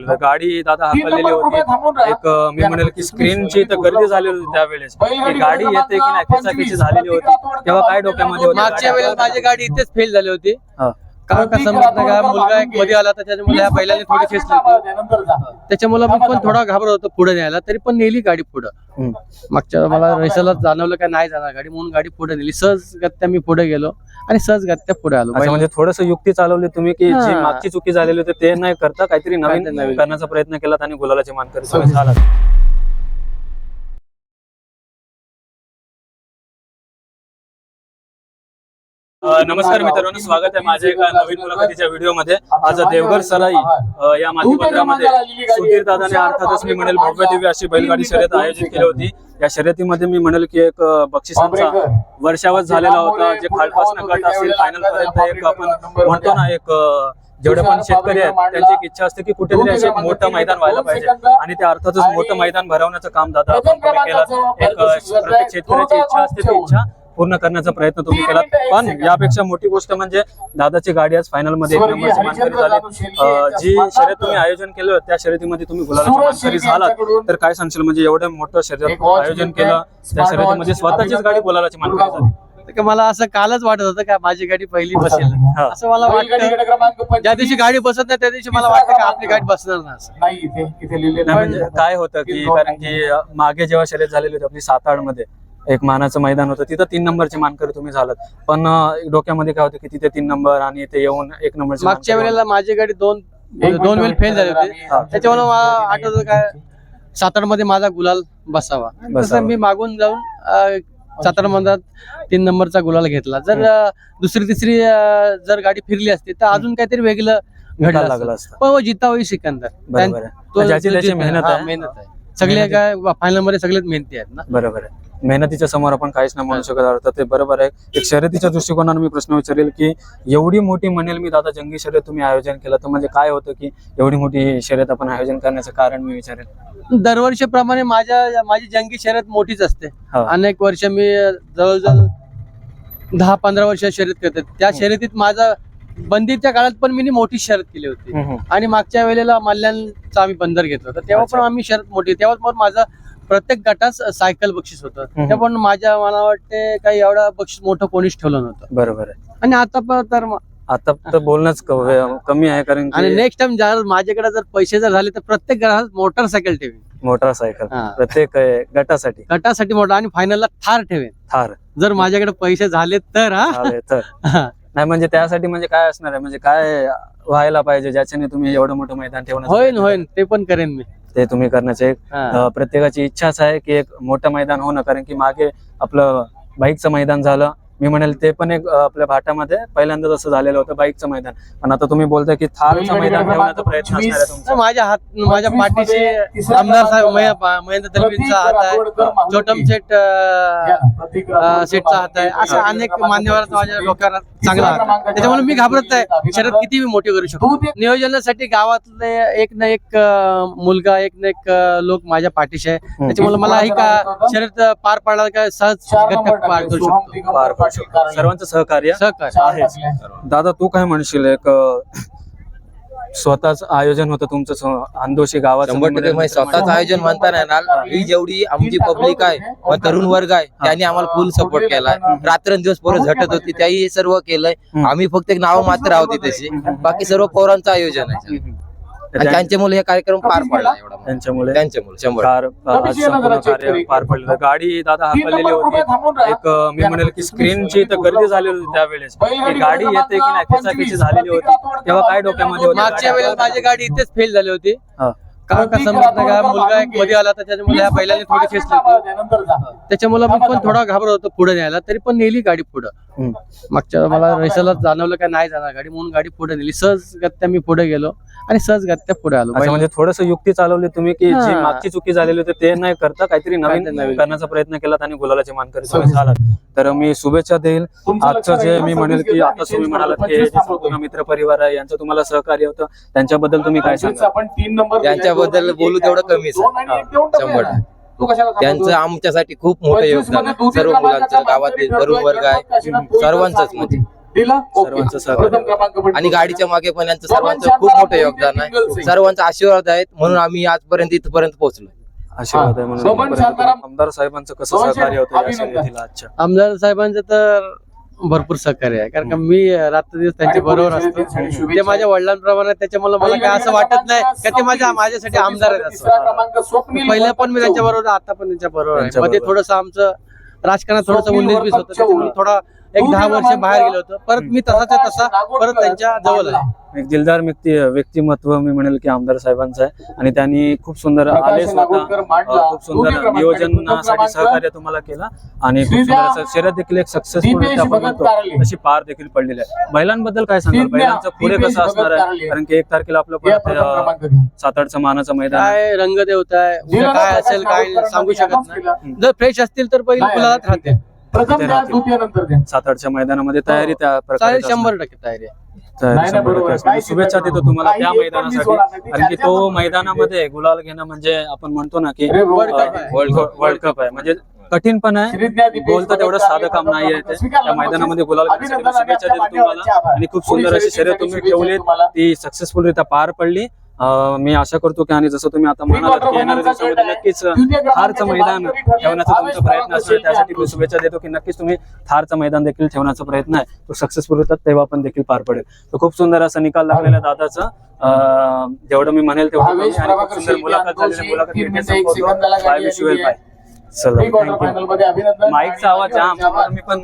गाडी दादा हाकललेली होती एक मी म्हणेल की स्क्रीनची तर गर्दी झालेली होती त्यावेळेस की गाडी येते की नाही खेचाखेची झालेली होती तेव्हा काय डोक्यामध्ये होतं? मागच्या वेळेस माझी गाडी इथेच फेल झाली होती कारण कसं म्हटलं का मुलगा एक मध्ये आला तर त्याच्यामुळे ह्या बैलाने थोडी खेचली त्याच्यामुळे मी पण थोडा घाबरत होतो पुढे न्यायला तरी पण नेली गाडी पुढं मागच्या मला रेसाला जाणवलं का नाही जाणार गाडी म्हणून गाडी पुढे नेली सहज गत्या मी पुढे गेलो आणि सहज गत्या पुढे आलो म्हणजे थोडस युक्ती चालवली तुम्ही की जी मागची चुकी झालेली होती ते नाही करता काहीतरी नवीन करण्याचा प्रयत्न केलात आणि गुलालाची मानकरी तुम्ही झालात. नमस्कार मित्रांनो, स्वागत आहे माझ्या एका नवीन मुलाखतीच्या व्हिडिओ मध्ये. आज देवघर सराई या माध्यमामध्ये सुधीर दादाने अर्थातच मी म्हणेल भव्य दिव्य अशी बैलगाडी शर्यत आयोजित केली होती. या शर्यतीमध्ये मी म्हणेल की एक बक्षिसांचा वर्षावत झालेला होता. जे खालपासून गट असेल फायनल पर्यंत एक आपण म्हणतो ना एक जेवढे पण शेतकरी आहेत त्यांची एक इच्छा असते की कुठेतरी असे मोठं मैदान व्हायला पाहिजे आणि ते अर्थातच मोठं मैदान भरवण्याचं काम दादा आपण केलं. एक प्रत्येक शेतकऱ्याची इच्छा असते ती इच्छा पूर्ण करण्याचा प्रयत्न तुम्ही केला. पण यापेक्षा मोठी गोष्ट म्हणजे दादाची गाडी आज फायनल मध्ये एक नंबरची मानकरी झाली. जी शर्यत तुम्ही आयोजन केलं त्या शर्यतीमध्ये तुम्ही गुलालाची मानकरी झालात तर काय सांगशील? म्हणजे एवढं मोठं शर्यत आयोजन केलं त्या शर्यतीमध्ये स्वतःचीच गाडी गुलालाची मानकरी झाली. मला असं कालच वाटत होतं का माझी गाडी पहिली बसेल असं मला वाटतं. ज्या दिवशी गाडी बसत नाही त्या दिवशी मला वाटतं का आपली गाडी बसणार नाही. म्हणजे काय होतं की कारण की मागे जेव्हा शर्यत झालेली होती आपली साताड मध्ये एक मानाचं मैदान होतं तिथं 3 नंबरची मानकरी तुम्ही झालात. पण डोक्यामध्ये काय होतं की तिथे 3 नंबर आणि ते येऊन 1 नंबरची मागच्या वेळेला माझी गाडी दोन वेळ फेल झाली होती त्याच्यामुळे मला आठवतं काय साताड मध्ये माझा गुलाल बसावा तसं मी मागून जाऊन सातारा मंदात 3 नंबरचा गुलाल घेतला. जर दुसरी तिसरी जर गाडी फिरली असती तर अजून काहीतरी वेगळं घडायला लागलं असतं. पण जितावही सिकंदर मेहनत आहे. सगळे काय फायनल मध्ये सगळेच मेहनती आहेत ना. बरोबर आहे. मेहनतीच्या समोर आपण काहीच नाही म्हणू शकत अर्थात ते बरोबर आहे. एक शर्यतीच्या दृष्टिकोनाने मी प्रश्न विचारेल की एवढी मोठी म्हणेल मी दादा जंगी शर्यत तुम्ही आयोजन केलं तर म्हणजे काय होतं की एवढी मोठी शर्यत आपण आयोजन करण्याचं कारण मी विचारेल? दरवर्षीप्रमाणे माझी जंगी शर्यत मोठीच असते. अनेक वर्ष मी जवळजवळ 10-15 वर्ष शर्यत करते. त्या शर्यतीत माझा बंदीच्या काळात पण मी मोठी शर्यत केली होती आणि मागच्या वेळेला मल्ल्यांचा आम्ही बंदर घेतला होता तेव्हा पण आम्ही शर्यत मोठी तेव्हा पण माझं प्रत्येक गटास सायकल बक्षीस होतं. तेव्हा पण मला वाटते काही एवढा बक्षीस मोठं कोणीच ठेवलं नव्हतं. बरोबर आहे. आणि आता तर बोलणंच कमी आहे कारण आणि नेक्स्ट टाइम जर माझ्याकडे जर पैसे जर झाले तर प्रत्येक घरात मोटरसायकल ठेवेन. मोटरसायकल प्रत्येक गटासाठी मोटर आणि फायनलला थार ठेवेन. थार जर माझ्याकडे पैसे झाले तर नाही म्हणजे त्यासाठी म्हणजे काय असणार आहे म्हणजे काय व्हायला पाहिजे ज्याच्याने तुम्ही एवढं मोठं मैदान ठेवणार? होईन ते पण करेन मी. ते तुम्ही करण्याचे एक प्रत्येकाची इच्छाच आहे की एक मोठं मैदान होणं. कारण की मागे आपलं बाईकचं मैदान झालं मी म्हणेल ते पण एक आपल्या भाटामध्ये पहिल्यांदाच असं झालेलं होतं बाईकचं मैदान. पण आता तुम्ही बोलताय की थारचं मैदान ठेवण्याचा प्रयत्न असणार आहे तुमचा. माझ्या पाठीशी आमदार साहेब महेंद्र दलवींचा हात आहे, छोटम शेठचा हात आहे, अशा अनेक मान्यवरांचा माझ्या डोक्यावर चांगला हात आहे. त्याच्यामुळे मी घाबरत नाही. शर्यत किती मोठी करू शकतो. नियोजनासाठी गावातले एक ना एक मुलगा एक ना एक लोक माझ्या पाठीशी आहे. त्याच्यामुळे मला ही शर्यत पार पाडला काय सहज पार करू शकतो. सर्वांचं सहकार्य आहेच. दादा तू काय म्हणशील? एक स्वतःच आयोजन होतं तुमचं अंदोशी गावात? स्वतःच आयोजन म्हणता येणार. ही जेवढी आमची पब्लिक आहे तरुण वर्ग आहे त्यांनी आम्हाला फुल सपोर्ट केलाय. रात्रंदिवस पोरं झटत होती त्याही सर्व केलंय. आम्ही फक्त एक नाव मात्र आहोत तशी, बाकी सर्व पोरांचं आयोजन आहे आणि त्यांच्यामुळे हे कार्यक्रम पार पडला. त्यांच्यामुळे 100% पार पडलं. गाडी दादा हाकललेली होती एक मी म्हणेल की स्क्रीनची तर गर्दी झालेली होती त्यावेळेस की गाडी येते की नाही खेचाखेची झालेली होती तेव्हा काय डोक्यामध्ये होतं? मागच्या वेळेला माझी गाडी इथेच फेल झाली होती कारण कसं म्हटलं का मुलगा एक मध्ये आला तर त्याच्यामुळे ह्या बैलाने थोडी खेचली त्याच्यामुळे मी पण थोडा घाबरत होतो पुढे न्यायला तरी पण नेली गाडी पुढं. मागच्या मला रेसाला जाणवलं का नाही जाणार गाडी म्हणून गाडी पुढे नेली. सहज गत्या मी पुढे गेलो आणि सहज गत्या पुढे आलो. म्हणजे थोडस युक्ती चालवली तुम्ही की जी मागची चुकी झालेली होती ते नाही करता काहीतरी नवीन करण्याचा प्रयत्न केलात आणि गुलालाची मानकरी तुम्ही झालात. तर मी शुभेच्छा देईल. आजचं जे मी म्हणेल की आता तुम्ही म्हणालात की संपूर्ण मित्र परिवार आहे यांचं तुम्हाला सहकार्य होतं त्याच्याबद्दल तुम्ही काय सांगा? त्यांच्याबद्दल बोलू तेवढं कमीच. 100% त्यांचं आमच्यासाठी खूप मोठं योगदान आहे. सर्व मुलांचं गावातील तरुण वर्ग आहे सर्वांचंच म्हणजे सर्वांचं सहकार्य. आणि गाडीच्या मागे पण यांचं सर्वांचं खूप मोठं योगदान आहे. सर्वांचा आशीर्वाद आहेत म्हणून आम्ही आजपर्यंत इथपर्यंत पोहोचलो. आशीर्वाद आहे म्हणून इथपर्यंत. आमदार साहेबांचं कसं सहकार्य होतं या शर्यतीला आजच्या? आमदार साहेबांचं तर भरपूर सहकार्य आहे, कारण का मी रात्रदिवस त्यांच्या बरोबर असतो. ते माझ्या वडिलांप्रमाणे, त्याच्यामुळे मला काय असं वाटत नाही का ते माझ्यासाठी आमदार आहेत असं. पहिल्या पण मी त्यांच्या बरोबर, आता पण त्यांच्या बरोबर आहे. मध्ये थोडस आमचं राजकारणात थोडस 19-20 होतं, त्याच्यामुळे थोडा एक 10 वर्ष बाहेर गेलो होतो. परत मी तसाच्या तसा परत त्यांच्या जवळ आहे. एक दिलदार व्यक्तिमत्व मी म्हणेल की आमदार साहेबांचं आहे. आणि त्यांनी खूप सुंदर आदेश स्वतः खूप सुंदर नियोजनासाठी सहकार्य तुम्हाला केलं आणि खूप सुंदर असं शर्यत देखील एक सक्सेसफुल आपण म्हणतो तशी पार देखील पडलेली आहे. बैलांबद्दल काय सांगाल? बैलांचं पुढे कसं असणार आहे? कारण की 1 तारखेला आपलं परत 7-8चं मानाचं मैदान आहे. काय रंगदेवता आहे, उद्या काय असेल काय सांगू शकत नाही. जर फ्रेश असतील तर बैल गुलालात राहते. 7-8च्या मैदानामध्ये तयारी त्या प्रकारे 100% तयारी आहे. तयारी 100% असते. शुभेच्छा देतो तुम्हाला त्या मैदानासाठी. कारण की तो मैदानामध्ये गुलाल घेणं म्हणजे आपण म्हणतो ना की वर्ल्ड कप आहे, म्हणजे कठीण पण आहे. बोलतं तेवढं साधं काम नाही आहे ते. त्या मैदानामध्ये गुलाल घेण्यासाठी मी शुभेच्छा देतो तुम्हाला. आणि खूप सुंदर अशी शर्यत तुम्ही ठेवलीत, ती सक्सेसफुलरित्या पार पडली. मी आशा करतो की, आणि जसं तुम्ही आता म्हणालात की येणाऱ्या दिवसामध्ये नक्कीच थारचं मैदान ठेवण्याचा तुमचा प्रयत्न असेल. त्यासाठी मी शुभेच्छा देतो की नक्कीच तुम्ही थारचं मैदान देखील ठेवण्याचा प्रयत्न आहे तो सक्सेसफुल होतात तेव्हा पण देखील पार पडेल. तो खूप सुंदर असा निकाल लागलेला दादाचा. जेवढं मी म्हणेल तेवढं कमी. आणि खूप सुंदर मुलाखत झालेली. मुलाखत इथे संपवतो. Bye, wish you well, bye. चला, थँक्यू. माईकचा आवाज जाम, मी पण